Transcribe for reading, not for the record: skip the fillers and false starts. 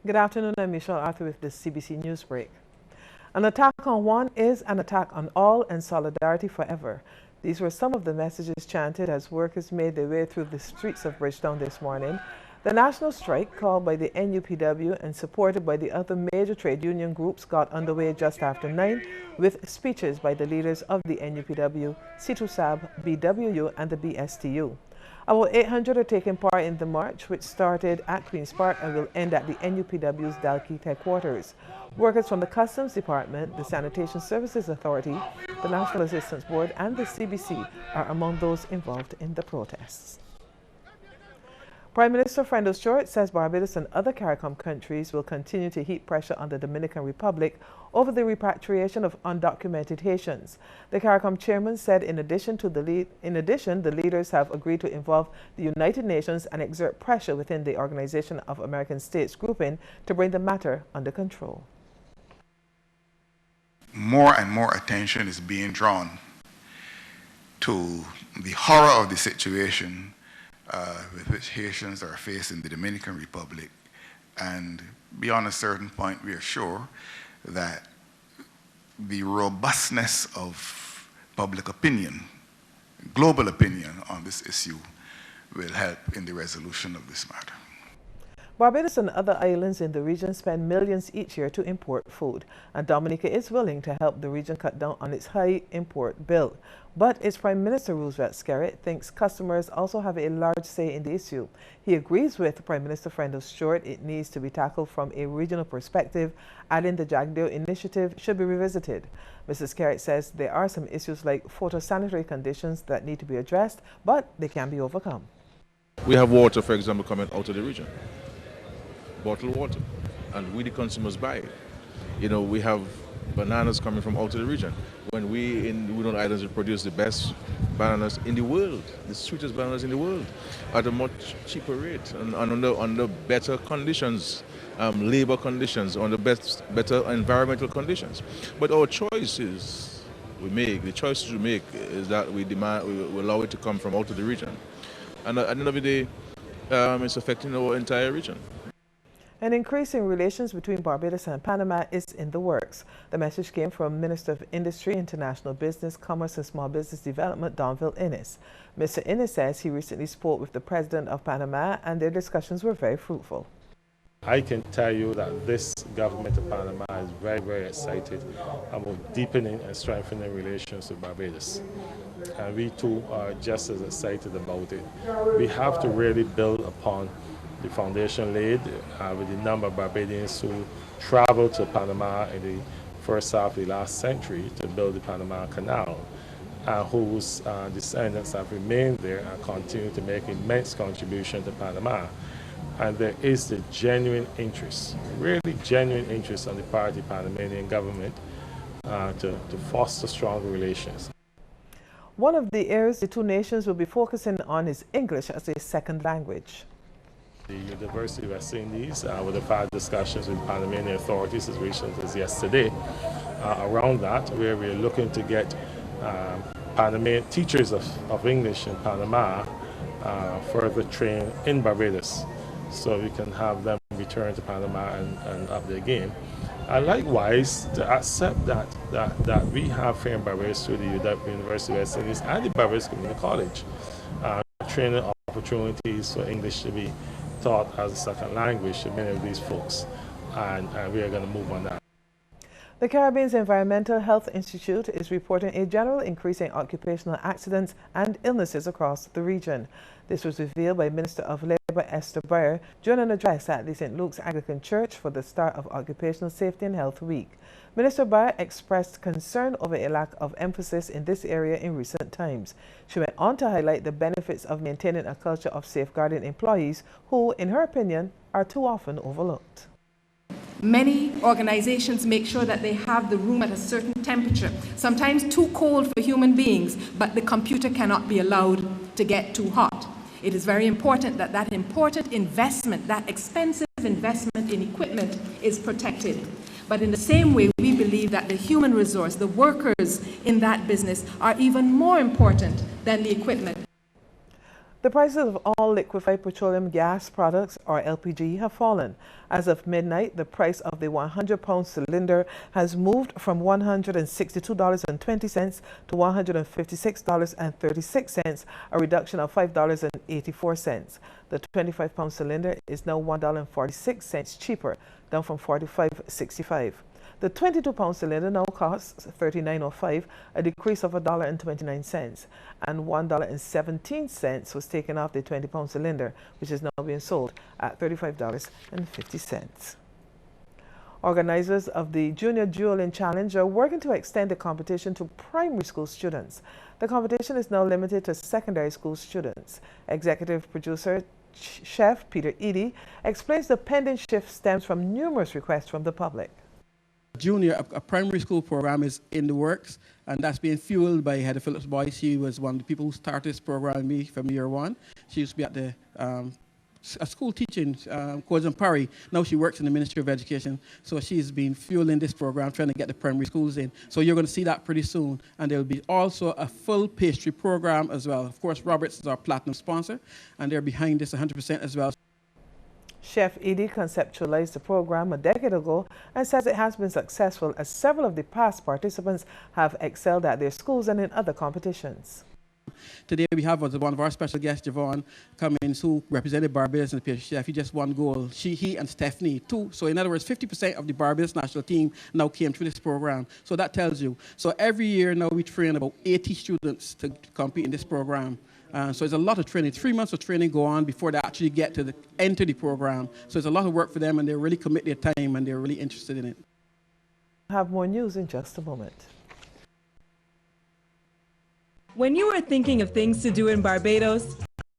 Good afternoon, I'm Michelle Arthur with the CBC News Break. An attack on one is an attack on all, and solidarity forever. These were some of the messages chanted as workers made their way through the streets of Bridgetown this morning. The national strike, called by the NUPW and supported by the other major trade union groups, got underway just after 9 with speeches by the leaders of the NUPW, CITUSAB, BWU and the BSTU. About 800 are taking part in the march, which started at Queen's Park and will end at the NUPW's Dalkeith headquarters. Workers from the Customs Department, the Sanitation Services Authority, the National Assistance Board and the CBC are among those involved in the protests. Prime Minister Frendo Stewart says Barbados and other CARICOM countries will continue to heap pressure on the Dominican Republic over the repatriation of undocumented Haitians. The CARICOM chairman said in addition, the leaders have agreed to involve the United Nations and exert pressure within the Organization of American States grouping to bring the matter under control. More and more attention is being drawn to the horror of the situation with which Haitians are facing the Dominican Republic, and beyond a certain point we are sure that the robustness of public opinion, global opinion on this issue will help in the resolution of this matter. Barbados and other islands in the region spend millions each year to import food, and Dominica is willing to help the region cut down on its high import bill. But its Prime Minister Roosevelt Skerritt thinks customers also have a large say in the issue. He agrees with Prime Minister Frendo Stewart it needs to be tackled from a regional perspective, adding the Jagdeo initiative should be revisited. Mr. Skerritt says there are some issues like photosanitary conditions that need to be addressed, but they can be overcome. We have water, for example, coming out of the region. Bottled water, and we the consumers buy it. You know, we have bananas coming from out of the region. When we in Woodland Islands we produce the best bananas in the world, the sweetest bananas in the world, at a much cheaper rate and under better conditions, labor conditions, under better environmental conditions. But our choices we make, the choices we make is that we allow it to come from out of the region, and at the end of the day, it's affecting our entire region. An increase in relations between Barbados and Panama is in the works. The message came from Minister of Industry, International Business, Commerce and Small Business Development, Donville Innes. Mr. Innes says he recently spoke with the President of Panama and their discussions were very fruitful. I can tell you that this government of Panama is very, very excited about deepening and strengthening relations with Barbados. And we too are just as excited about it. We have to really build upon the foundation laid with the number of Barbadians who traveled to Panama in the first half of the last century to build the Panama Canal, whose descendants have remained there and continue to make immense contribution to Panama. And there is the genuine interest, really genuine interest on the part of the Panamanian government to foster stronger relations. One of the areas the two nations will be focusing on is English as a second language. The University of West Indies would have had discussions with Panamanian authorities as recent as yesterday around that, where we're looking to get Panamanian teachers of English in Panama further trained in Barbados, so we can have them return to Panama and up their game. And likewise, to accept that we have here in Barbados through the University of West Indies and the Barbados Community College training opportunities for English to be taught as a second language to many of these folks, and we are going to move on that. The Caribbean's Environmental Health Institute is reporting a general increase in occupational accidents and illnesses across the region. This was revealed by Minister of Labour Esther Bayer during an address at the St. Luke's Anglican Church for the start of Occupational Safety and Health Week. Minister Bayer expressed concern over a lack of emphasis in this area in recent times. She went on to highlight the benefits of maintaining a culture of safeguarding employees who, in her opinion, are too often overlooked. Many organizations make sure that they have the room at a certain temperature, sometimes too cold for human beings, but the computer cannot be allowed to get too hot. It is very important that that important investment, that expensive investment in equipment is protected. But in the same way, we believe that the human resource, the workers in that business, are even more important than the equipment. The prices of all liquefied petroleum gas products, or LPG, have fallen. As of midnight, the price of the 100-pound cylinder has moved from $162.20 to $156.36, a reduction of $5.84. The 25-pound cylinder is now $1.46 cheaper, down from $45.65. The 22-pound cylinder now costs $39.05, a decrease of $1.29, and $1.17 was taken off the 20-pound cylinder, which is now being sold at $35.50. Organizers of the Junior Dueling Challenge are working to extend the competition to primary school students. The competition is now limited to secondary school students. Executive producer Chef Peter Edie explains the pending shift stems from numerous requests from the public. Junior, a primary school program is in the works, and that's being fueled by Heather Phillips Boyce. She was one of the people who started this program with me from year one. She used to be at the a school teaching course in Paris. Now she works in the Ministry of Education, so she's been fueling this program, trying to get the primary schools in. So you're going to see that pretty soon, and there will be also a full pastry program as well. Of course, Roberts is our platinum sponsor, and they're behind this 100% as well. Chef Edie conceptualized the program a decade ago and says it has been successful as several of the past participants have excelled at their schools and in other competitions. Today we have one of our special guests, Javon Cummins, who represented Barbados in the pastry chef. He just won gold. He and Stephanie too. So in other words, 50% of the Barbados national team now came through this program. So that tells you. So every year now we train about 80 students to compete in this program. So it's a lot of training. 3 months of training go on before they actually get to enter the program. So it's a lot of work for them, and they really commit their time, and they're really interested in it. We'll have more news in just a moment. When you are thinking of things to do in Barbados,